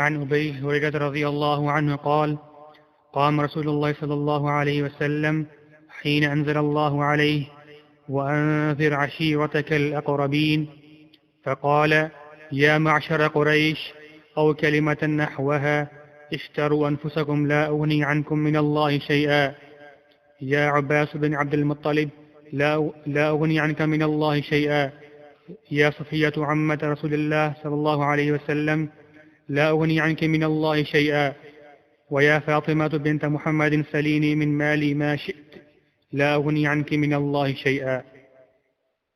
عن أبي هريرة رضي الله عنه قال قام رسول الله صلى الله عليه وسلم حين أنزل الله عليه وأنذر عشيرتك الأقربين فقال يا معشر قريش أو كلمة نحوها اشتروا أنفسكم لا أغني عنكم من الله شيئا يا عباس بن عبد المطلب لا أغني عنك من الله شيئا يا صفية عمة رسول الله صلى الله عليه وسلم لا أغني عنك من الله شيئا ويا فاطمة بنت محمد سليني من مالي ما شئت لا أغني عنك من الله شيئا.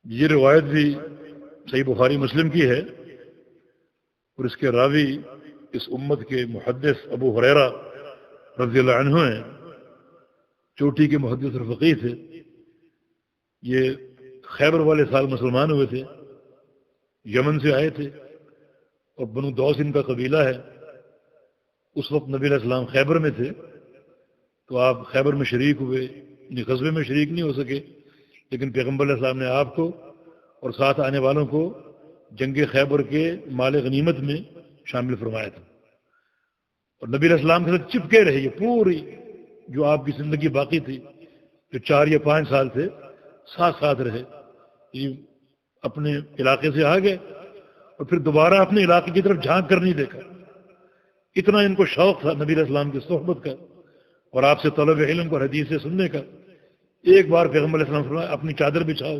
یہ روایت بھی صحیح بخاری مسلم کی ہے اور اس کے راوی اس امت کے محدث ابو ہریرہ رضی اللہ عنہ ہیں. چوٹی کے محدث اور فقیہ تھے. یہ خیبر والے سال مسلمان ہوئے تھے, یمن سے آئے تھے اور بنو دوس ان کا قبیلہ ہے. اس وقت نبی علیہ السلام خیبر میں تھے تو آپ خیبر میں شریک ہوئے, یعنی غزوے میں شریک نہیں ہو سکے, لیکن پیغمبر علیہ السلام نے آپ کو اور ساتھ آنے والوں کو جنگ خیبر کے مال غنیمت میں شامل فرمایا تھا. اور نبی علیہ السلام کے ساتھ چپکے رہے. یہ پوری جو آپ کی زندگی باقی تھی, جو 4 یا 5 سال تھے, ساتھ رہے. یہ اپنے علاقے سے آ گئے اور پھر دوبارہ اپنے علاقے کی طرف جھانک کر نہیں دیکھا. اتنا ان کو شوق تھا نبی علیہ السلام کی صحبت کا اور آپ سے طلب علم اور حدیث سے سننے کا. ایک بار پیغمبر علیہ السلام فرمایا اپنی چادر بچھاؤ,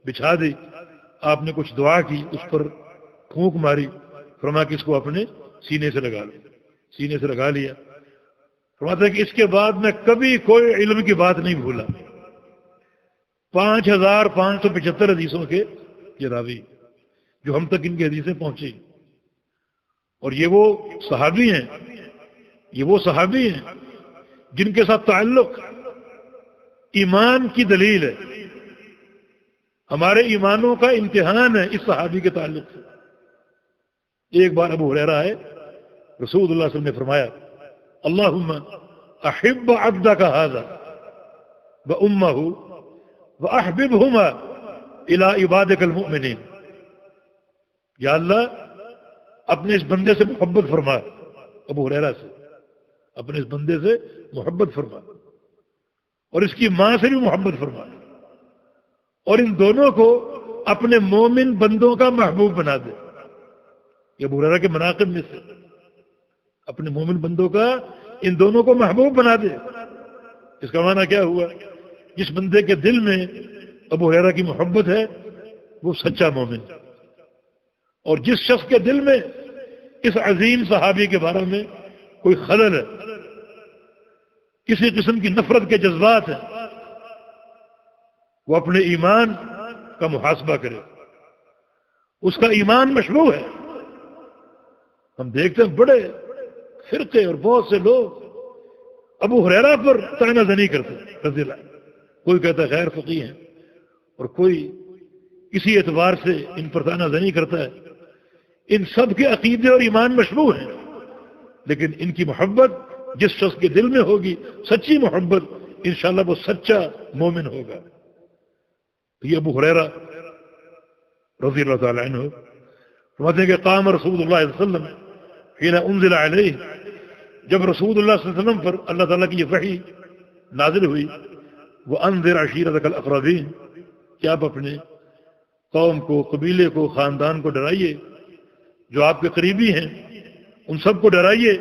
بچھا دی. آپ نے کچھ دعا کی, اس پر پھونک ماری, فرمایا کہ اس کو اپنے سینے سے لگا لو. سینے سے لگا لیا. فرماتا ہے کہ اس کے بعد میں کبھی کوئی علم کی بات نہیں بھولا. 5575 حدیثوں کے یہ راوی جو ہم تک ان کی حدیثیں پہنچی. اور یہ وہ صحابی ہیں جن کے ساتھ تعلق ایمان کی دلیل ہے. ہمارے ایمانوں کا امتحان ہے اس صحابی کے تعلق سے. ایک بار ابو ہریرہ آئے, رسول اللہ صلی اللہ علیہ وسلم نے فرمایا اللہم احب عبدک ھذا وامہ واحببہما الی عبادک المؤمنین. یا اللہ اپنے اس بندے سے محبت فرما. ابو ہریرہ سے اپنے اس بندے سے محبت فرما اور اس کی ماں سے بھی محبت فرما, اور ان دونوں کو اپنے مومن بندوں کا محبوب بنا دے. یہ ابو ہریرہ کے مناقب میں سے اپنے مومن بندوں کا ان دونوں کو محبوب بنا دے. اس کا معنی کیا ہوا؟ جس بندے کے دل میں ابو ہریرہ کی محبت ہے وہ سچا مومن, اور جس شخص کے دل میں اس عظیم صحابی کے بارے میں کوئی خلل ہے, کسی قسم کی نفرت کے جذبات ہیں, وہ اپنے ایمان کا محاسبہ کرے. اس کا ایمان مشبوہ ہے. ہم دیکھتے ہیں بڑے فرقے اور بہت سے لوگ ابو ہریرہ پر طعنہ زنی کرتے رضی اللہ. کوئی کہتا ہے غیر فقیہ ہیں اور کوئی کسی اعتبار سے ان پر طعنہ زنی کرتا ہے. ان سب کے عقیدے اور ایمان مشبوہ ہیں, لیکن ان کی محبت جس شخص کے دل میں ہوگی, سچی محبت, انشاءاللہ وہ سچا مومن ہوگا. یہ ابو ہریرہ رضی اللہ تعالی عنہ فرماتے ہیں کہ قام رسول اللہ صلی اللہ علیہ وسلم حين انزل علیہ, جب رسول اللہ صلی اللہ علیہ وسلم پر اللہ تعالیٰ کی یہ وحی نازل ہوئی, وانذر عشیرتک الاقربین, کہ آپ اپنے قوم کو, قبیلے کو, خاندان کو ڈرائیے جو آپ کے قریبی ہیں, ان سب کو ڈرائیے.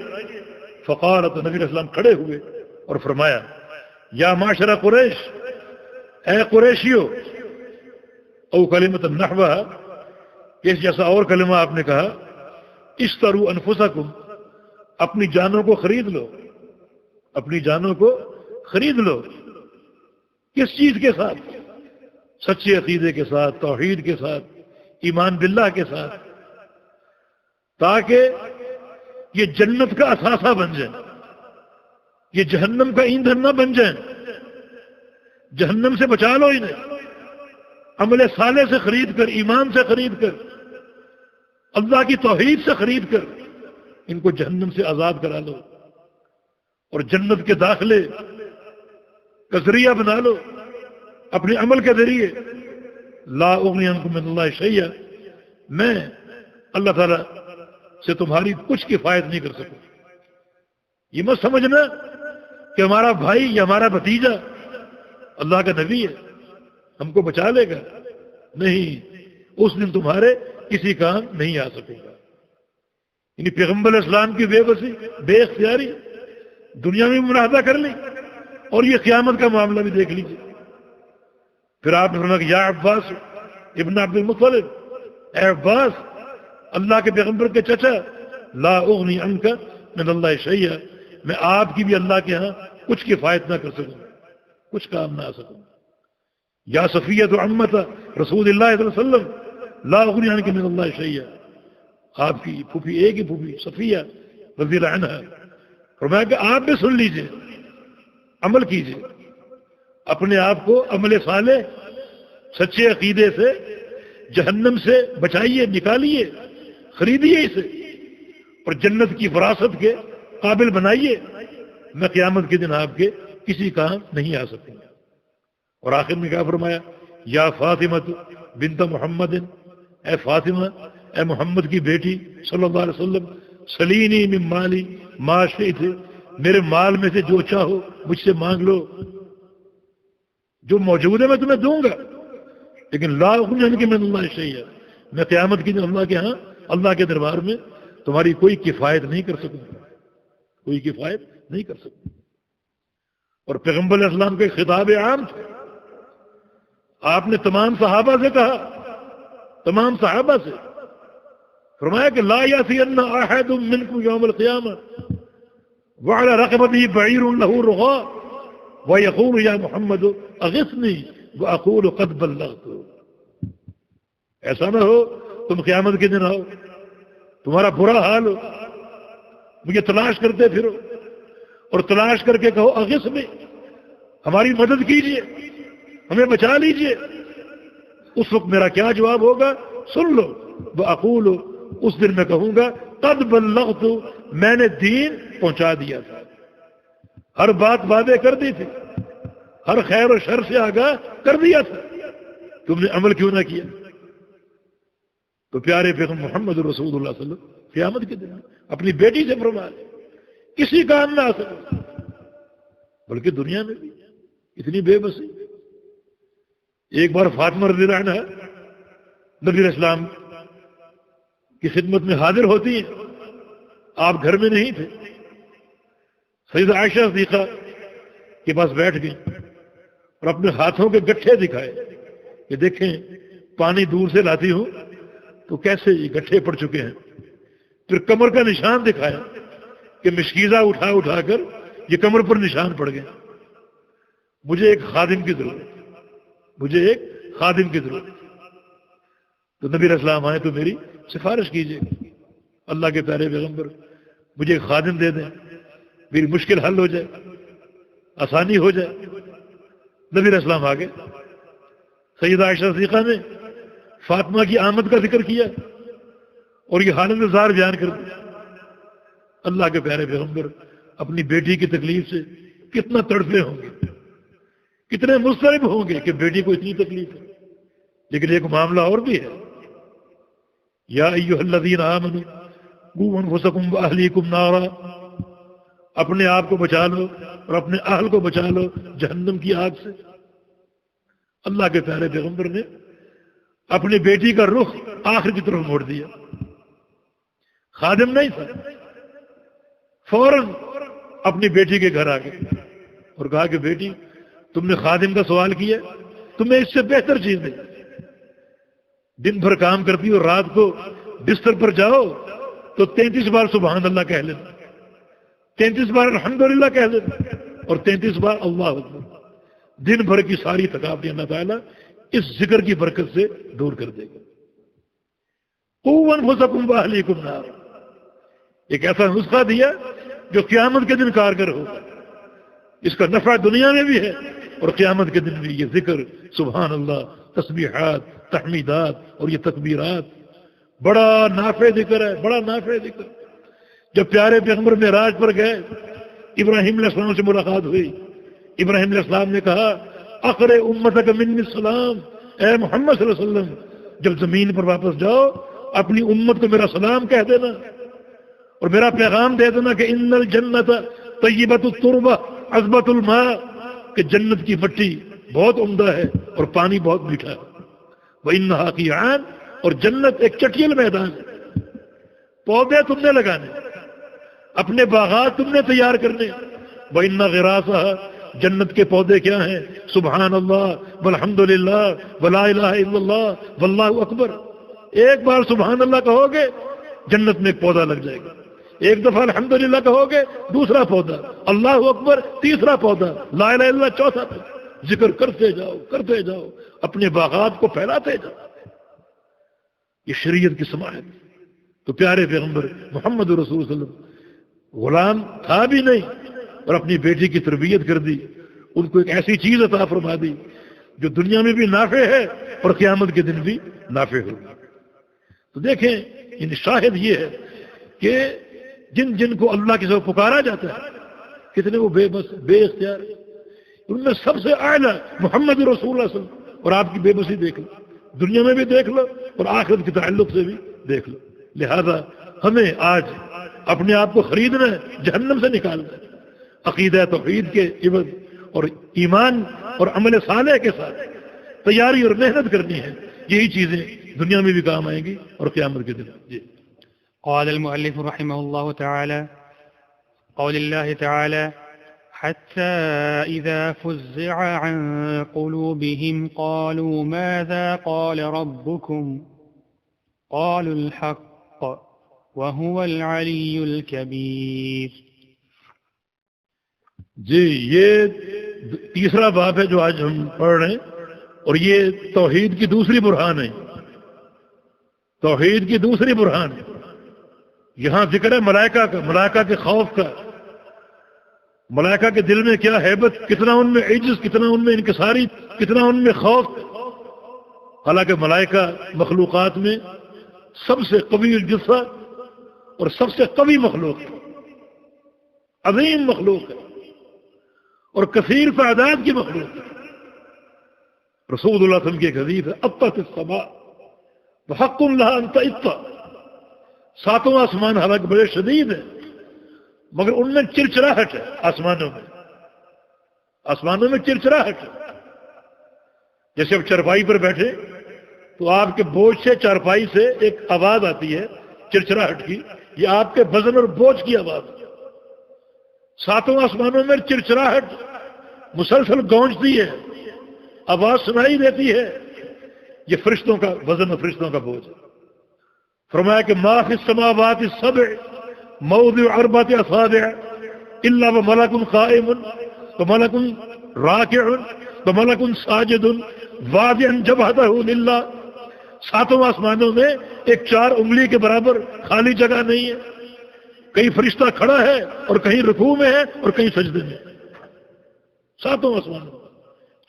فقال, تو نبی علیہ السلام کھڑے ہوئے اور فرمایا یا معاشر قریش, اے قریشیو, او کلمۃ نحوھا, اس جیسا اور کلمہ آپ نے کہا, اشتروا انفسکم, اپنی جانوں کو خرید لو, اپنی جانوں کو خرید لو. کس چیز کے ساتھ؟ سچے عقیدے کے ساتھ, توحید کے ساتھ, ایمان باللہ کے ساتھ, تاکہ یہ جنت کا اثاثہ بن جائیں, یہ جہنم کا ایندھن نہ بن جائیں. جہنم سے بچا لو انہیں, عمل صالح سے خرید کر, ایمان سے خرید کر, اللہ کی توحید سے خرید کر ان کو جہنم سے آزاد کرا لو اور جنت کے داخلے کا ذریعہ بنا لو اپنے عمل کے ذریعے. لا اغنی عنکم من اللہ شیئا, میں اللہ تعالیٰ سے تمہاری کچھ کفایت نہیں کر سکوں. یہ مت سمجھنا کہ ہمارا بھائی یا ہمارا بھتیجا اللہ کا نبی ہے ہم کو بچا لے گا. نہیں، اس دن تمہارے کسی کام نہیں آ سکے گا. یعنی پیغمبر اسلام کی بے بسی، بے اختیاری دنیا میں ملاحظہ کر لی اور یہ قیامت کا معاملہ بھی دیکھ لیجیے. پھر آپ نے فرمایا کہ یا عباس ابن عبد المطلب، اے عباس اللہ کے پیغمبر کے چچا، لا اغنی عنک من اللہ شیئا، میں آپ کی بھی اللہ کے ہاں کچھ کفایت نہ کر سکوں، کچھ کام نہ آ سکوں. یا صفیہ عمت رسول اللہ صلی اللہ علیہ وسلم، لا اغنی عنک من اللہ شیئا، آپ کی پھوپھی، ایک ہی پھوپھی صفیہ رضی اللہ عنہا. فرمایا کہ آپ بھی سن لیجئے، عمل کیجئے، اپنے آپ کو عمل صالح سچے عقیدے سے جہنم سے بچائیے، نکالیے، خریدیے اسے اور جنت کی وراثت کے قابل بنائیے. میں قیامت کے دن آپ کے کسی کام نہیں آ سکوں گا. اور آخر میں کیا فرمایا؟ یا فاطمہ بنت محمد، اے فاطمہ، اے محمد کی بیٹی صلی اللہ علیہ وسلم، سلینی من مالی ما شئت، میرے مال میں سے جو چاہو مجھ سے مانگ لو، جو موجود ہے میں تمہیں دوں گا، لیکن لا اغنی عنک من اللہ شیئا، میں قیامت کی دن اللہ کے ہاں، اللہ کے دربار میں تمہاری کوئی کفایت نہیں کر سکوں گا، کوئی کفایت نہیں کر سکوں. اور پیغمبر علیہ السلام کے خطاب عام تھے. آپ نے تمام صحابہ سے کہا، تمام صحابہ سے فرمایا کہ لا یأتین احد منکم یوم القیامہ وعلی رقبته بعیر له رغاء ویقول یا محمد اغثنی واقول قد بلغت. ایسا نہ ہو تم قیامت کے دن آؤ، تمہارا برا حال ہو، مجھے تلاش کرتے پھرو اور تلاش کر کے کہو اغثنی، ہماری مدد کیجیے، ہمیں بچا لیجیے. اس وقت میرا کیا جواب ہوگا؟ سن لو، واقول، اس دن میں کہوں گا قد بلغت، میں نے دین پہنچا دیا تھا، ہر بات وعدے کر دی تھی، ہر خیر و شر سے آگاہ کر دیا تھا، تم نے عمل کیوں نہ کیا؟ تو پیارے پیغمبر محمد رسول اللہ صلی اللہ علیہ وسلم قیامت کے دن اپنی بیٹی سے فرمایا کسی کام نہ آ سکے، بلکہ دنیا میں بھی اتنی بے بسی. ایک بار فاطمہ رضی اللہ عنہا نبی علیہ السلام کی خدمت میں حاضر ہوتی ہیں، آپ گھر میں نہیں تھے. سیدہ عائشہ صدیقہ کے پاس بیٹھ گئی اور اپنے ہاتھوں کے گٹھے دکھائے کہ دیکھیں پانی دور سے لاتی ہوں تو کیسے یہ گٹھے پڑ چکے ہیں. پھر کمر کا نشان دکھایا کہ مشکیزہ اٹھا اٹھا کر یہ کمر پر نشان پڑ گئے. مجھے ایک خادم کی ضرورت، مجھے ایک خادم کی ضرورت. تو نبی علیہ السلام آئے تو میری سفارش کیجیے، اللہ کے پیارے پیغمبر مجھے ایک خادم دے دیں، میری مشکل حل ہو جائے، آسانی ہو جائے. نبی علیہ السلام آگے. سیدہ عائشہ صدیقہ نے فاطمہ کی آمد کا ذکر کیا اور یہ حالت زار بیان کر دیا. اللہ کے پیارے پیغمبر اپنی بیٹی کی تکلیف سے کتنا تڑپے ہوں گے، کتنے مضطرب ہوں گے کہ بیٹی کو اتنی تکلیف ہے. لیکن ایک معاملہ اور بھی ہے، یا ایھا الذین آمنوا قوا انفسکم واہلیکم نارا، اپنے آپ کو بچا لو اور اپنے اہل کو بچا لو جہنم کی آگ سے. اللہ کے پیارے پیغمبر نے اپنی بیٹی کا رخ آخر کی طرف موڑ دیا. خادم نہیں تھا، فوراً اپنی بیٹی کے گھر آ گئے اور کہا کہ بیٹی تم نے خادم کا سوال کیا، تمہیں اس سے بہتر چیز نہیں. دن بھر کام کرتی اور رات کو بستر پر جاؤ تو 33 بار سبحان اللہ کہہ لینا، 33 بار الحمدللہ کہہ لینا اور 33 بار اللہ اکبر. دن بھر کی ساری تھکاوٹ اللہ تعالیٰ اس ذکر کی برکت سے دور کر دے گا. قوا انفسکم واہلیکم نارا، ایک ایسا نسخہ دیا جو قیامت کے دن کارگر ہوگا. اس کا نفع دنیا میں بھی ہے اور قیامت کے دن بھی. یہ ذکر سبحان اللہ، تسبیحات، تحمیدات اور یہ تکبیرات بڑا نافع ذکر ہے، بڑا نافع ذکر. جب پیارے پیغمبر معراج پر گئے، ابراہیم علیہ السلام سے ملاقات ہوئی. ابراہیم علیہ السلام نے کہا اقرئ امتک منی السلام، اے محمد صلی اللہ علیہ وسلم جب زمین پر واپس جاؤ اپنی امت کو میرا سلام کہہ دینا. اور میرا پیغام دے دینا کہ ان الجنت طیبۃ التربہ عذبۃ الماء، کہ جنت کی مٹی بہت عمدہ ہے اور پانی بہت میٹھا ہے. وَإِنَّهَا قِيعَانٌ، اور جنت ایک چٹیل میدان ہے. پودے تم نے لگانے، اپنے باغات تم نے تیار کرنے. وَإِنَّ غِرَاسَهَا، جنت کے پودے کیا ہیں؟ سبحان اللہ والحمد للہ ولا الہ الا اللہ واللہ اکبر. ایک بار سبحان اللہ کہو گے جنت میں ایک پودا لگ جائے گا. ایک دفعہ الحمدللہ کہو گے دوسرا پودا، اللہ اکبر تیسرا پودا، لا الہ الا اللہ چوتھا پودا. ذکر کرتے جاؤ اپنے باغات کو پھیلاتے جاؤ. یہ شریعت کی سماحت. تو پیارے پیغمبر محمد رسول صلی اللہ علیہ وسلم غلام تھا بھی نہیں اور اپنی بیٹی کی تربیت کر دی. ان کو ایک ایسی چیز عطا فرما دی جو دنیا میں بھی نافع ہے اور قیامت کے دن بھی نافع ہوگی. تو دیکھیں ان شاہد یہ ہے کہ جن کو اللہ کے ساتھ پکارا جاتا ہے کتنے وہ بے بس بے اختیار ہے. ان میں سب سے اعلیٰ محمد رسول اللہ صلی اللہ علیہ وسلم. اور آپ کی بے بسی دیکھ لو، دنیا میں بھی دیکھ لو اور آخرت کے تعلق سے بھی دیکھ لو. لہذا ہمیں آج اپنے آپ کو خریدنا ہے، جہنم سے نکالنا ہے. عقیدہ توحید کے عوض اور ایمان اور عمل صالح کے ساتھ تیاری اور محنت کرنی ہے. یہی چیزیں دنیا میں بھی کام آئیں گی اور قیامت کے دن. جی. قال المؤلف رحمه الله تعالى قول الله تعالى حتى إذا فزع عن قلوبهم قالوا ماذا قال ربكم قالوا الحق وهو العلي الكبير. جی یہ تیسرا باب ہے جو آج ہم پڑھ رہے ہیں اور یہ توحید کی دوسری برہان ہے. توحید کی دوسری برہان ہے. یہاں ذکر ہے ملائکہ کا، ملائکہ کے خوف کا. ملائکہ کے دل میں کیا ہیبت، کتنا ان میں عجز، کتنا ان میں انکساری، کتنا ان میں خوف. حالانکہ ملائکہ مخلوقات میں سب سے قوی الجثہ اور سب سے قوی مخلوق ہے، عظیم مخلوق ہے اور کثیر تعداد کی مخلوق ہے. رسول اللہ صلی اللہ علیہ وسلم کی ایک حدیث ہے اطت السماء وحق لها ان تئط. ساتوں آسمان حالانکہ بڑے شدید ہیں مگر ان میں چرچراہٹ ہے. آسمانوں میں چرچراہٹ ہے. جیسے اب چارپائی پر بیٹھے تو آپ کے بوجھ سے چارپائی سے ایک آواز آتی ہے چرچراہٹ کی، یہ آپ کے وزن اور بوجھ کی آواز ہے. ساتوں آسمانوں میں چرچراہٹ مسلسل گونجتی ہے، آواز سنائی دیتی ہے. یہ فرشتوں کا وزن اور فرشتوں کا بوجھ ہے. فرمایا کہ ما فی السماوات السبع موضع اربعۃ اصابع الا وملک قائم وملک راکع وملک ساجد واضعا جبهته للہ. ساتوں آسمانوں میں ایک 4 انگلی کے برابر خالی جگہ نہیں ہے. کہیں فرشتہ کھڑا ہے اور کہیں رکوع میں ہے اور کہیں سجدے میں. ساتوں آسمانوں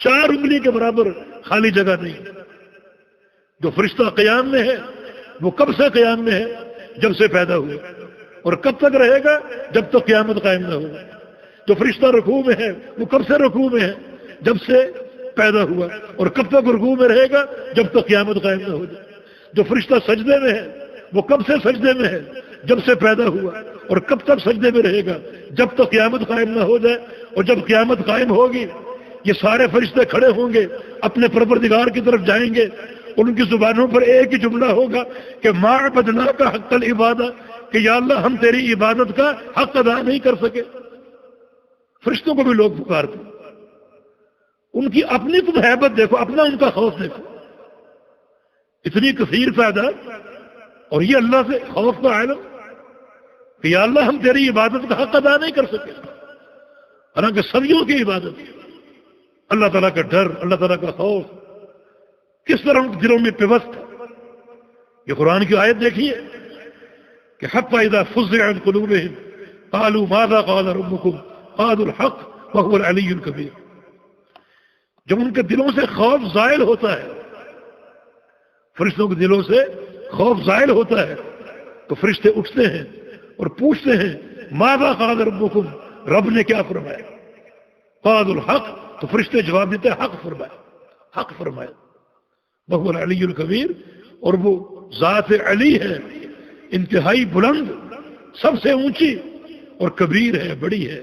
4 انگلی کے برابر خالی جگہ نہیں ہے. جو فرشتہ قیام میں ہے وہ کب سے قیام میں ہے؟ جب سے پیدا ہوئے. اور کب تک رہے گا؟ جب تک قیامت قائم نہ ہوگا. جو فرشتہ رکوع میں ہے وہ کب سے رکوع میں ہے؟ جب سے پیدا ہوا. اور کب تک رکوع میں رہے گا؟ جب تک قیامت قائم نہ ہو جائے. جو فرشتہ سجدے میں ہے وہ کب سے سجدے میں ہے؟ جب سے پیدا ہوا. اور کب تک سجدے میں رہے گا؟ جب تک قیامت قائم نہ ہو جائے. اور جب قیامت قائم ہوگی یہ سارے فرشتے کھڑے ہوں گے، اپنے پروردگار کی طرف جائیں گے. ان کی زبانوں پر ایک ہی جملہ ہوگا کہ ما عبدناک حق العبادہ، کہ یا اللہ ہم تیری عبادت کا حق ادا نہیں کر سکے. فرشتوں کو بھی لوگ پکارتے. ان کی اپنی تم ہیبت دیکھو، اپنا ان کا خوف دیکھو. اتنی کثیر تعداد اور یہ اللہ سے خوف کا عالم کہ یا اللہ ہم تیری عبادت کا حق ادا نہیں کر سکے. حالانکہ صدیوں کی عبادت، اللہ تعالیٰ کا ڈر، اللہ تعالیٰ کا خوف کس طرح ان کے دلوں میں پیوست ہے. یہ قرآن کی آیت دیکھیے کہ حتی اذا فزع عن قلوبهم قالوا ماذا قال ربكم قالوا الحق وهو العلی الکبیر. جب ان کے دلوں سے خوف زائل ہوتا ہے، فرشتوں کے دلوں سے خوف زائل ہوتا ہے تو فرشتے اٹھتے ہیں اور پوچھتے ہیں ماذا قال ربكم، رب نے کیا فرمایا؟ قالوا الحق، تو فرشتے جواب دیتے ہیں حق فرمایا، حق فرمایا. وهو العلی الکبیر، اور وہ ذات علی ہے انتہائی بلند سب سے اونچی اور کبیر ہے، بڑی ہے۔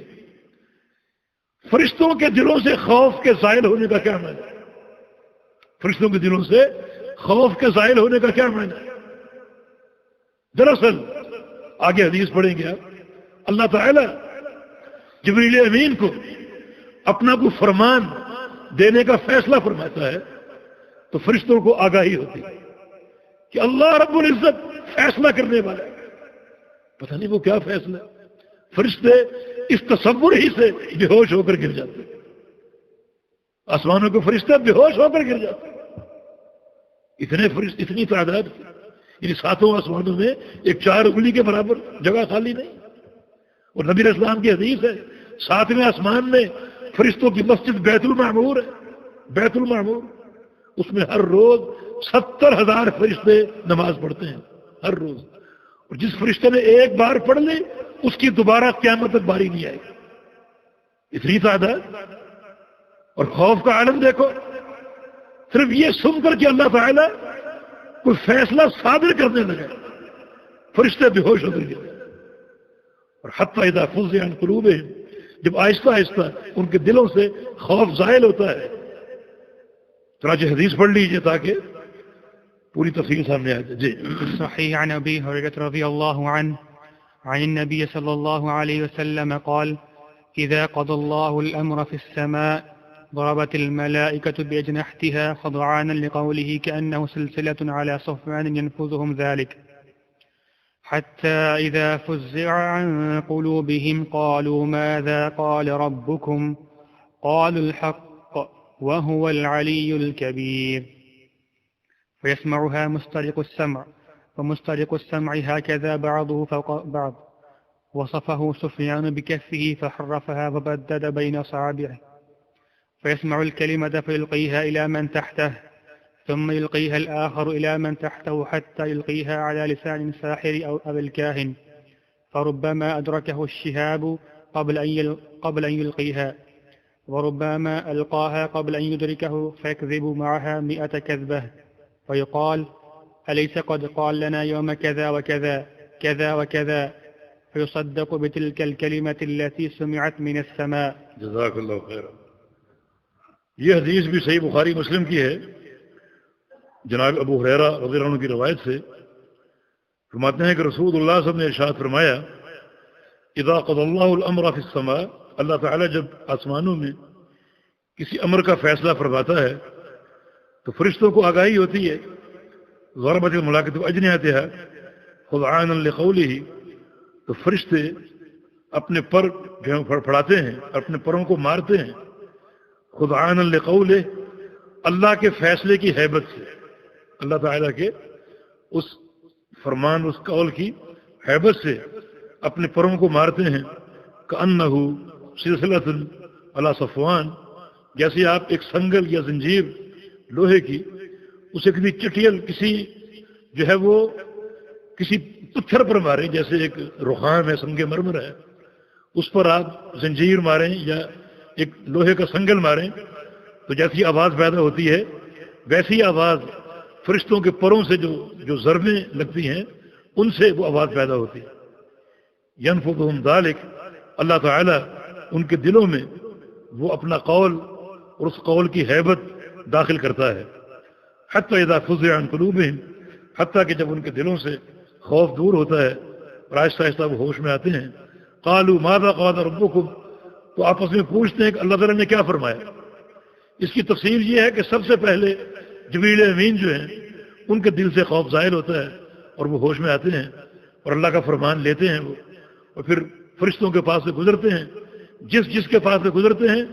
فرشتوں کے دلوں سے خوف کے زائل ہونے کا کیا معنی ہے؟ فرشتوں کے دلوں سے خوف کے زائل ہونے کا کیا معنی ہے؟ دراصل آگے حدیث پڑھیں گے آپ، اللہ تعالی جبریل امین کو اپنا کوئی فرمان دینے کا فیصلہ فرماتا ہے تو فرشتوں کو آگاہی ہوتی ہے کہ اللہ رب العزت فیصلہ کرنے والا ہے، پتہ نہیں وہ کیا فیصلہ ہے۔ فرشتے اس تصور ہی سے بے ہوش ہو کر گر جاتے ہیں، آسمانوں کے فرشتے بے ہوش ہو کر گر جاتے ہیں۔ اتنے فرشتے، اتنی تعداد، یعنی ساتوں آسمانوں میں ایک 4 انگلی کے برابر جگہ خالی نہیں۔ اور نبی علیہ السلام کی حدیث ہے 7ویں آسمان میں فرشتوں کی مسجد بیت المعمور ہے، بیت المعمور، اس میں ہر روز 70,000 فرشتے نماز پڑھتے ہیں ہر روز، اور جس فرشتے نے ایک بار پڑھ لی اس کی دوبارہ قیامت تک باری نہیں آئے گی، اتنی تعداد۔ اور خوف کا عالم دیکھو، صرف یہ سن کر کہ اللہ تعالیٰ کوئی فیصلہ صادر کرنے لگے فرشتے بے ہوش ہو کر گئے۔ اور حتی اذا فزع عن قلوبہم، جب آہستہ آہستہ ان کے دلوں سے خوف زائل ہوتا ہے، چنانچہ حدیث پڑھ لیجئے تاکہ پوری تفصیل سامنے آ جائے۔ جی صحيح عن أبي هريرة رضي الله عنه عن النبي صلى الله عليه وسلم قال: إذا قضى الله الأمر في السماء ضربت الملائكة بأجنحتها خضعانا لقوله كأنه سلسلة على صفوان ينفذهم ذلك، حتى إذا فزع عن قلوبهم قالوا ماذا قال ربكم؟ قالوا الحق وهو العلي الكبير، فيسمعها مسترق السمع، ومسترق السمع هكذا بعضه فوق بعض. وصفه سفيان بكفه فحرفها وبدد بين أصابعه، فيسمع الكلمة فيلقيها إلى من تحته، ثم يلقيها الآخر إلى من تحته حتى يلقيها على لسان ساحر أو الكاهن، فربما أدركه الشهاب قبل أن يلقيها، وربما ألقاها قبل أن يدركه فيكذب معها 100 كذبة، فيقال أليس قد قال لنا يوم كذا وكذا كذا وكذا، فيصدق بتلك الكلمة التي سمعت من السماء۔ جزاک اللہ خیر۔ یہ حدیث بھی صحیح بخاری مسلم کی ہے، جناب ابو ہریرہ رضی اللہ عنہ کی روایت سے فرماتے ہیں کہ رسول اللہ صلی اللہ علیہ وسلم نے ارشاد فرمایا: اذا قضى الله الامر في السماء، اللہ تعالیٰ جب آسمانوں میں کسی امر کا فیصلہ فرماتا ہے تو فرشتوں کو آگاہی ہوتی ہے، ضربت الملائکۃ باجنحتها خضعانا لقوله، تو فرشتے اپنے پر پھڑاتے ہیں، اپنے پروں کو مارتے ہیں، خضعانا لقوله، اللہ کے فیصلے کی ہیبت سے، اللہ تعالیٰ کے اس فرمان، اس قول کی ہیبت سے اپنے پروں کو مارتے ہیں۔ کأنہ سلسلۃ علی صفوان، جیسے آپ ایک سنگل یا زنجیر لوہے کی اسے کسی چٹیل، کسی جو ہے وہ کسی پتھر پر ماریں، جیسے ایک رخام ہے، سنگ مرمر ہے، اس پر آپ زنجیر ماریں یا ایک لوہے کا سنگل ماریں تو جیسی آواز پیدا ہوتی ہے ویسی آواز فرشتوں کے پروں سے جو ضربیں لگتی ہیں ان سے وہ آواز پیدا ہوتی ہے۔ ینفذہم ذالک، اللہ تعالیٰ ان کے دلوں میں وہ اپنا قول اور اس قول کی ہیبت داخل کرتا ہے۔ حتی اذا فزع عن قلوبہم، حتیٰ کہ جب ان کے دلوں سے خوف دور ہوتا ہے اور آہستہ آہستہ وہ ہوش میں آتے ہیں، قالوا ماذا قال ربکم، تو آپس میں پوچھتے ہیں کہ اللہ تعالیٰ نے کیا فرمایا۔ اس کی تفصیل یہ ہے کہ سب سے پہلے جبریل امین جو ہیں ان کے دل سے خوف ظاہر ہوتا ہے اور وہ ہوش میں آتے ہیں اور اللہ کا فرمان لیتے ہیں وہ، اور پھر فرشتوں کے پاس سے گزرتے ہیں، جس کے پاس سے گزرتے ہیں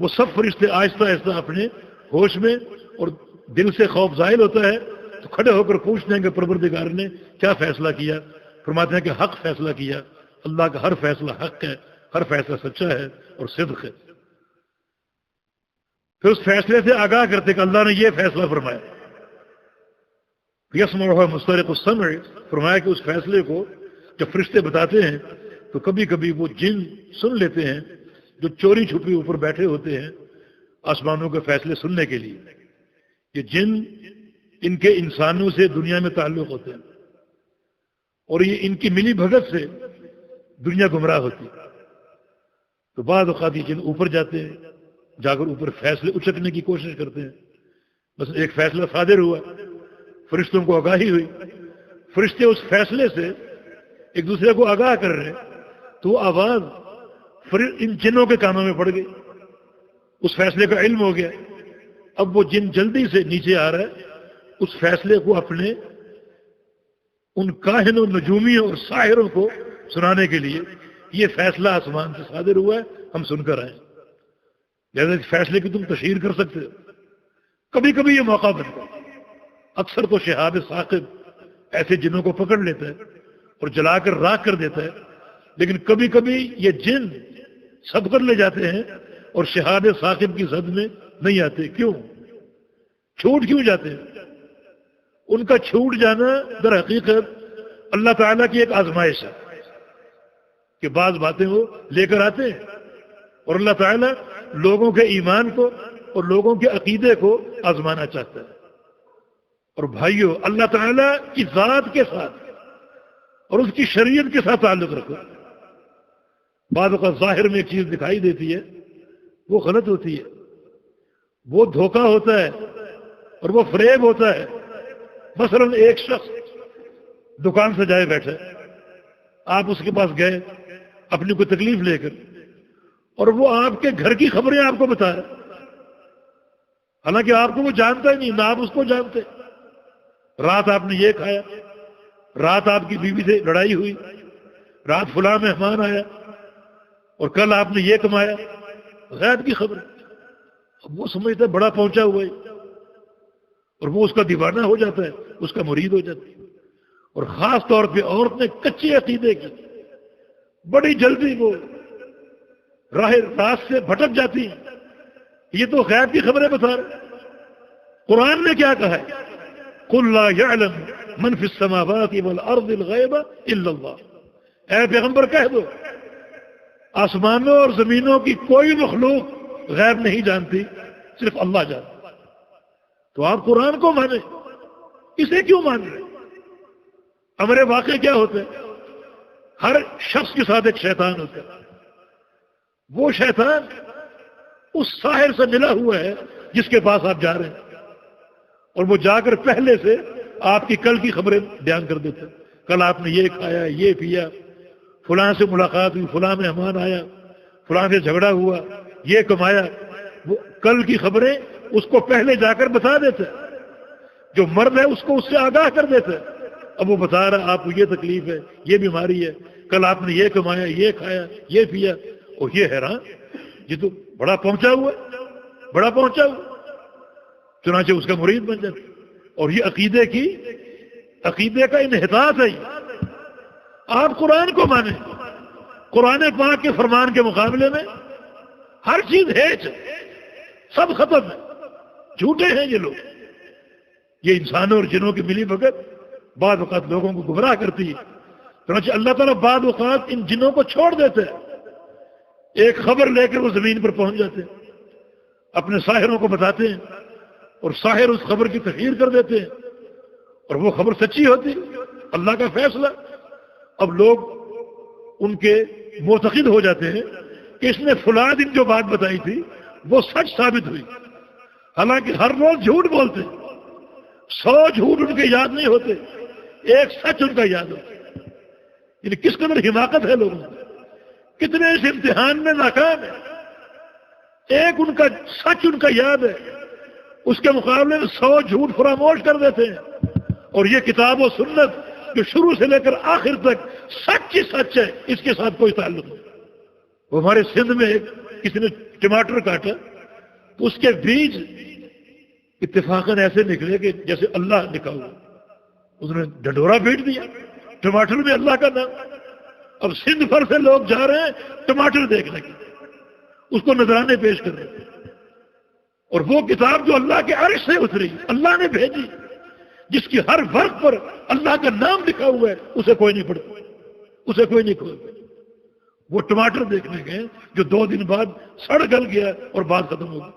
وہ سب فرشتے آہستہ آہستہ اپنے ہوش میں، اور دل سے خوف ظاہر ہوتا ہے تو کھڑے ہو کر پوچھتے ہیں کہ پروردگار نے کیا فیصلہ کیا۔ فرماتے ہیں کہ حق فیصلہ کیا، اللہ کا ہر فیصلہ حق ہے، ہر فیصلہ سچا ہے اور صدق ہے۔ پھر اس فیصلے سے آگاہ کرتے کہ اللہ نے یہ فیصلہ فرمایا۔ یسمعہ مسترق السمع، فرمایا کہ اس فیصلے کو جب فرشتے بتاتے ہیں تو کبھی کبھی وہ جن سن لیتے ہیں جو چوری چھپی اوپر بیٹھے ہوتے ہیں آسمانوں کے فیصلے سننے کے لیے۔ یہ جن ان کے انسانوں سے دنیا میں تعلق ہوتے ہیں اور یہ ان کی ملی بھگت سے دنیا گمراہ ہوتی ہے۔ تو بعض اوقات یہ جن اوپر جاتے ہیں، جا کر اوپر فیصلے اچکنے کی کوشش کرتے ہیں۔ بس ایک فیصلہ صادر ہوا، فرشتوں کو آگاہی ہوئی، فرشتے اس فیصلے سے ایک دوسرے کو آگاہ کر رہے ہیں، تو وہ آواز ان جنوں کے کانوں میں پڑ گئی، اس فیصلے کا علم ہو گیا۔ اب وہ جن جلدی سے نیچے آ رہا ہے اس فیصلے کو اپنے ان کاہنوں، نجومیوں اور ساحروں کو سنانے کے لیے، یہ فیصلہ آسمان سے صادر ہوا ہے، ہم سن کر آئے۔ لہذا اس فیصلے کی تم تشہیر کر سکتے ہو۔ کبھی کبھی یہ موقع بنتا ہے، اکثر تو شہاب ثاقب ایسے جنوں کو پکڑ لیتا ہے اور جلا کر راکھ کر دیتا ہے، لیکن کبھی کبھی یہ جن سب کر لے جاتے ہیں اور شہاب ثاقب کی زد میں نہیں آتے۔ کیوں؟ چھوٹ کیوں جاتے ہیں؟ ان کا چھوٹ جانا در حقیقت اللہ تعالیٰ کی ایک آزمائش ہے کہ بعض باتیں وہ لے کر آتے ہیں، اور اللہ تعالیٰ لوگوں کے ایمان کو اور لوگوں کے عقیدے کو آزمانا چاہتا ہے۔ اور بھائیو، اللہ تعالیٰ کی ذات کے ساتھ اور اس کی شریعت کے ساتھ تعلق رکھو۔ بعض اوقات ظاہر میں ایک چیز دکھائی دیتی ہے، وہ غلط ہوتی ہے، وہ دھوکہ ہوتا ہے اور وہ فریب ہوتا ہے۔ مثلا ایک شخص دکان سے جائے بیٹھا، آپ اس کے پاس گئے اپنی کوئی تکلیف لے کر، اور وہ آپ کے گھر کی خبریں آپ کو بتا رہا، حالانکہ آپ کو وہ جانتا ہی نہیں، نہ آپ اس کو جانتے۔ رات آپ نے یہ کھایا، رات آپ کی بیوی سے لڑائی ہوئی، رات فلاں مہمان آیا، اور کل آپ نے یہ کمایا، غیب کی خبر۔ اب وہ سمجھتا ہے بڑا پہنچا ہوا ہے، اور وہ اس کا دیوانہ ہو جاتا ہے، اس کا مرید ہو جاتا ہے۔ اور خاص طور پہ عورتیں کچے عقیدے کی بڑی جلدی وہ راہ راست سے بھٹک جاتی ہیں، یہ تو غیب کی خبریں بتا رہے۔ قرآن نے کیا کہا ہے؟ قُلْ لَا يَعْلَمُ مَنْ فِي السَّمَاوَاتِ وَالْأَرْضِ الْغَيْبَ إِلَّا اللَّهُ۔ اے پیغمبر کہہ دو، آسمانوں اور زمینوں کی کوئی مخلوق غیب نہیں جانتی، صرف اللہ جانتا۔ تو آپ قرآن کو مانیں، اسے کیوں مان رہے؟ امر واقع کیا ہوتا ہے؟ ہر شخص کے ساتھ ایک شیطان ہوتا ہے، وہ شیطان اس ساحر سے ملا ہوا ہے جس کے پاس آپ جا رہے ہیں، اور وہ جا کر پہلے سے آپ کی کل کی خبریں بیان کر دیتے ہیں۔ کل آپ نے یہ کھایا، یہ پیا، فلاں سے ملاقات ہوئی، فلاں مہمان آیا، فلاں سے جھگڑا ہوا، یہ کمایا، وہ کل کی خبریں اس کو پہلے جا کر بتا دیتے ہیں۔ جو مرد ہے اس کو اس سے آگاہ کر دیتے ہیں۔ اب وہ بتا رہا آپ کو یہ تکلیف ہے، یہ بیماری ہے، کل آپ نے یہ کمایا، یہ کھایا، یہ پیا، اور یہ حیران، یہ تو بڑا پہنچا ہوا ہے، بڑا پہنچا ہوا، چنانچہ اس کا مرید بن جاتا۔ اور یہ عقیدے کا انحطاط ہے۔ آپ قرآن کو مانیں، قرآن پاک کے فرمان کے مقابلے میں ہر چیز ہیچ، سب ختم ہے، جھوٹے ہیں یہ لوگ۔ یہ انسانوں اور جنوں کی ملی بھگت بعض اوقات لوگوں کو گمراہ کرتی ہے، چنانچہ اللہ تعالیٰ بعض اوقات ان جنوں کو چھوڑ دیتے ہیں، ایک خبر لے کر وہ زمین پر پہنچ جاتے ہیں، اپنے ساحروں کو بتاتے ہیں، اور ساحر اس خبر کی تحقیر کر دیتے ہیں، اور وہ خبر سچی ہوتی، اللہ کا فیصلہ۔ اب لوگ ان کے معتقد ہو جاتے ہیں کہ اس نے فلاں دن جو بات بتائی تھی وہ سچ ثابت ہوئی، حالانکہ ہر روز جھوٹ بولتے، 100 جھوٹ ان کے یاد نہیں ہوتے، ایک سچ ان کا یاد ہوتا۔ یعنی کس قدر حماقت ہے لوگوں میں، کتنے اس امتحان میں ناکام ہے۔ ایک ان کا سچ ان کا یاد ہے، اس کے مقابلے میں 100 جھوٹ فراموش کر دیتے ہیں۔ اور یہ کتاب و سنت جو شروع سے لے کر آخر تک سچ ہی سچ ہے، اس کے ساتھ کوئی تعلق نہیں۔ وہ ہمارے سندھ میں کسی نے ٹماٹر کاٹا تو اس کے بیج اتفاقاً ایسے نکلے کہ جیسے اللہ لکھا ہوا، اس نے ڈھڈورا پیٹ دیا، ٹماٹر میں اللہ کا نام۔ اب سندھ بھر سے لوگ جا رہے ہیں ٹماٹر دیکھنے کے، اس کو نذرانے پیش کر رہے ہیں، اور وہ کتاب جو اللہ کے عرش سے اتری، اللہ نے بھیجی، جس کی ہر ورق پر اللہ کا نام لکھا ہوا ہے، اسے کوئی نہیں پڑھتا، اسے کوئی نہیں کھولتا۔ وہ ٹماٹر دیکھنے گئے جو 2 دن بعد سڑ گل گیا اور بات ختم ہو گئی۔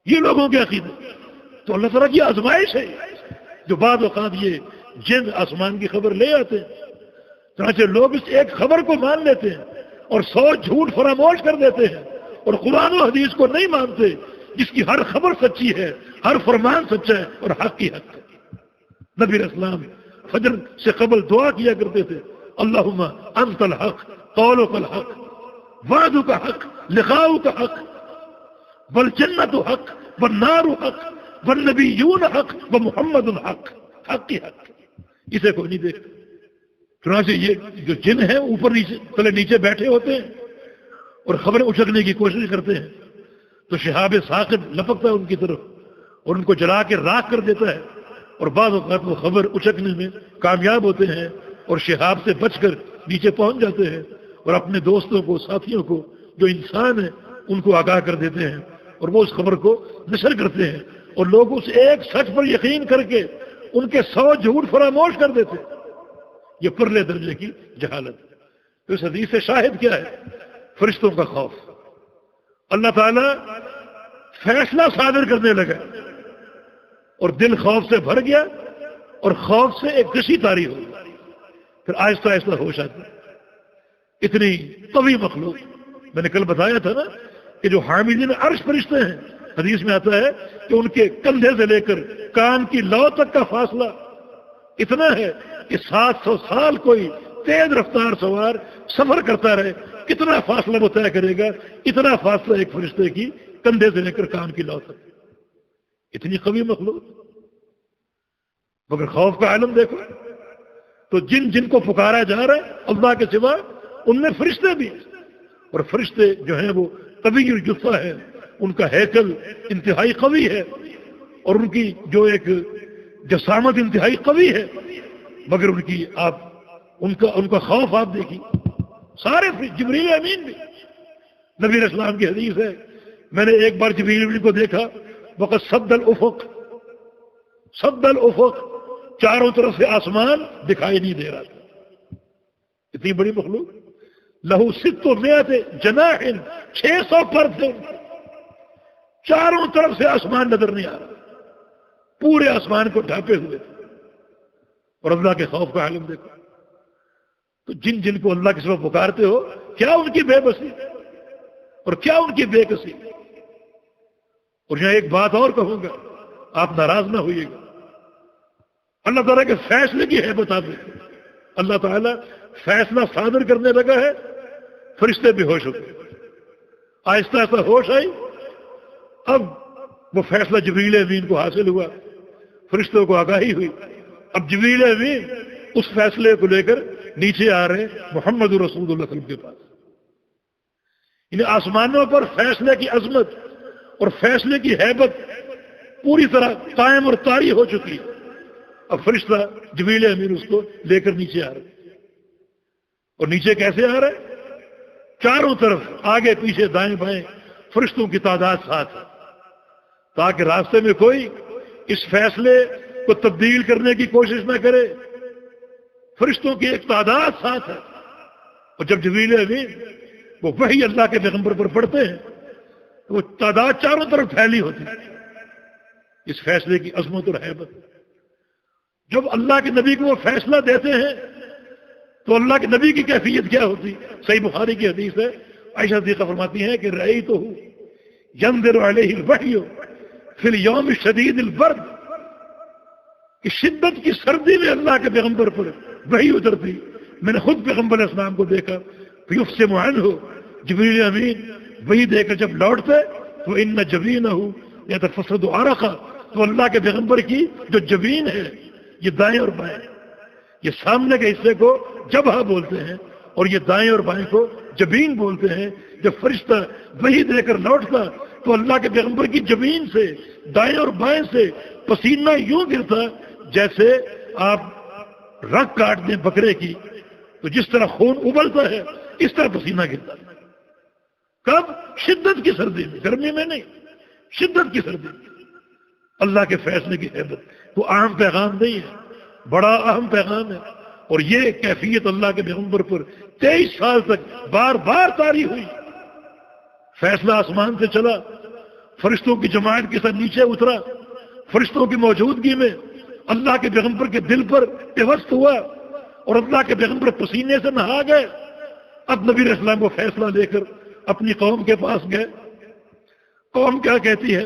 یہ لوگوں کے عقیدے۔ تو اللہ تعالیٰ کی آزمائش ہے جو بعض اوقات یہ جن آسمان کی خبر لے آتے ہیں، چنانچہ لوگ اس ایک خبر کو مان لیتے ہیں اور 100 جھوٹ فراموش کر دیتے ہیں اور قرآن و حدیث کو نہیں مانتے، جس کی ہر خبر سچی ہے، ہر فرمان سچا ہے اور حق کی حق ہے۔ نبی اسلام فجر سے قبل دعا کیا کرتے تھے، اللہم انت الحق قولک الحق وعدک حق لقاؤک حق والجنت حق والنار حق والنبیون حق ومحمد حق، حق کی حق، اسے کوئی نہیں دیکھتا۔ چنانچہ یہ جو جن ہیں اوپر نیچے تلے نیچے بیٹھے ہوتے ہیں اور خبریں اچکنے کی کوشش کرتے ہیں تو شہاب ثاقب لپکتا ہے ان کی طرف اور ان کو جلا کے راکھ کر دیتا ہے، اور بعض اوقات وہ خبر اچکنے میں کامیاب ہوتے ہیں اور شہاب سے بچ کر نیچے پہنچ جاتے ہیں اور اپنے دوستوں کو، ساتھیوں کو جو انسان ہیں ان کو آگاہ کر دیتے ہیں اور وہ اس خبر کو نشر کرتے ہیں اور لوگ اس ایک سچ پر یقین کر کے ان کے 100 جھوٹ فراموش کر دیتے ہیں۔ یہ پرلے درجے کی جہالت ہے۔ تو اس حدیث سے شاہد کیا ہے؟ فرشتوں کا خوف۔ اللہ تعالیٰ فیصلہ صادر کرنے لگا اور دل خوف سے بھر گیا اور خوف سے ایک کشی طاری ہو گئی، پھر آہستہ آہستہ ہوش آتا ہے۔ اتنی قوی مخلوق، میں نے کل بتایا تھا نا کہ جو حاملین عرش فرشتے ہیں، حدیث میں آتا ہے کہ ان کے کندھے سے لے کر کان کی لو تک کا فاصلہ اتنا ہے کہ 700 سال کوئی تیز رفتار سوار سفر کرتا رہے، کتنا فاصلہ وہ طے کرے گا، اتنا فاصلہ ایک فرشتے کی کندھے سے لے کر کان کی لو تک۔ اتنی قوی مخلوق، مگر خوف کا عالم دیکھو۔ تو جن کو پکارا جا رہا ہے اللہ کے سوا، ان میں فرشتے بھی، اور فرشتے جو ہیں وہ قوی الجثہ ہے، ان کا ہیکل انتہائی قوی ہے اور ان کی جو ایک جسامت انتہائی قوی ہے، مگر ان کا خوف آپ دیکھیے۔ سارے جبریل امین بھی، نبی علیہ السلام کی حدیث ہے، میں نے ایک بار جبریل امین کو دیکھا وقت سد الافق، چاروں طرف سے آسمان دکھائی نہیں دے رہا تھا۔ اتنی بڑی مخلوق، لہو 600 جناح، 600 پر تھے، چاروں طرف سے آسمان نظر نہیں آ رہا، پورے آسمان کو ڈھانپے ہوئے تھے۔ اور اللہ کے خوف کا عالم دیکھو۔ تو جن کو اللہ کے سوا پکارتے ہو، کیا ان کی بے بسی اور کیا ان کی بے کسی۔ اور یہاں ایک بات اور کہوں گا، آپ ناراض نہ ہوئیے گا، اللہ تعالیٰ کے فیصلے کی ہیبت آپ دیکھیں۔ اللہ تعالیٰ فیصلہ صادر کرنے لگا ہے، فرشتے بے ہوش ہو گئے، آہستہ آہستہ ہوش آئی۔ اب وہ فیصلہ جبریل امین کو حاصل ہوا، فرشتوں کو آگاہی ہوئی۔ اب جبریل امین اس فیصلے کو لے کر نیچے آ رہے محمد رسول اللہ صلی اللہ علیہ وسلم کے پاس۔ انہیں آسمانوں پر فیصلے کی عظمت اور فیصلے کی ہیبت پوری طرح قائم اور طاری ہو چکی ہے۔ اب فرشتہ جبریل امین اس کو لے کر نیچے آ رہے، اور نیچے کیسے آ رہے؟ چاروں طرف آگے پیچھے دائیں بائیں فرشتوں کی تعداد ساتھ ہے، تاکہ راستے میں کوئی اس فیصلے کو تبدیل کرنے کی کوشش نہ کرے۔ فرشتوں کی ایک تعداد ساتھ ہے، اور جب جبریل امین وہ وحی اللہ کے پیغمبر پر پڑھتے ہیں تو وہ تعداد چاروں طرف پھیلی ہوتی ہے۔ اس فیصلے کی عظمت اور ہیبت، جب اللہ کے نبی کو وہ فیصلہ دیتے ہیں تو اللہ کے نبی کی کیفیت کیا ہوتی؟ صحیح بخاری کی حدیث ہے، عائشہ صدیقہ فرماتی ہیں کہ رأیتہ ینظر علیہ الوحی فی الیوم شدید البرد، کہ شدت کی سردی میں اللہ کے پیغمبر پر وحی اترتی، میں نے خود پیغمبر علیہ السلام کو دیکھا، فیفصم عنہ، جبریل امین وحی دے کر جب لوٹتے تو ان جبینہ یتفسد عرقا، تو اللہ کے پیغمبر کی جو جبین ہے، یہ دائیں اور بائیں، یہ سامنے کے حصے کو جبہہ بولتے ہیں اور یہ دائیں اور بائیں کو جبین بولتے ہیں۔ جب فرشتہ وحی دے کر لوٹتا تو اللہ کے پیغمبر کی جبین سے، دائیں اور بائیں سے پسینہ یوں گرتا جیسے آپ رگ کاٹ دیں بکرے کی تو جس طرح خون ابلتا ہے اس طرح پسینہ گرتا ہے۔ کب؟ شدت کی سردی میں، گرمی میں نہیں، شدت کی سردی میں۔ اللہ کے فیصلے کی ہیبت وہ عام پیغام نہیں ہے، بڑا اہم پیغام ہے، اور یہ کیفیت اللہ کے پیغمبر پر 23 سال تک بار بار طاری ہوئی۔ فیصلہ آسمان سے چلا، فرشتوں کی جماعت کے ساتھ نیچے اترا، فرشتوں کی موجودگی میں اللہ کے پیغمبر کے دل پر پیوست ہوا، اور اللہ کے پیغمبر پسینے سے نہا گئے. اب نبی علیہ السلام کو فیصلہ لے کر اپنی قوم کے پاس گئے. قوم کیا کہتی ہے؟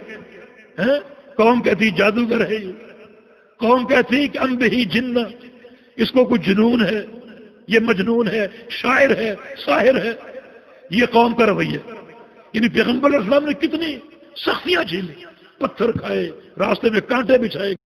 قوم کہتی جادوگر ہے یہ. قوم کہتی کہ ام بہی جنہ، اس کو کوئی جنون ہے، یہ مجنون ہے، شاعر ہے، ساحر ہے. یہ قوم کا رویہ. یعنی پیغمبر علیہ السلام نے کتنی سختیاں جھیلی، پتھر کھائے، راستے میں کانٹے بچھائے.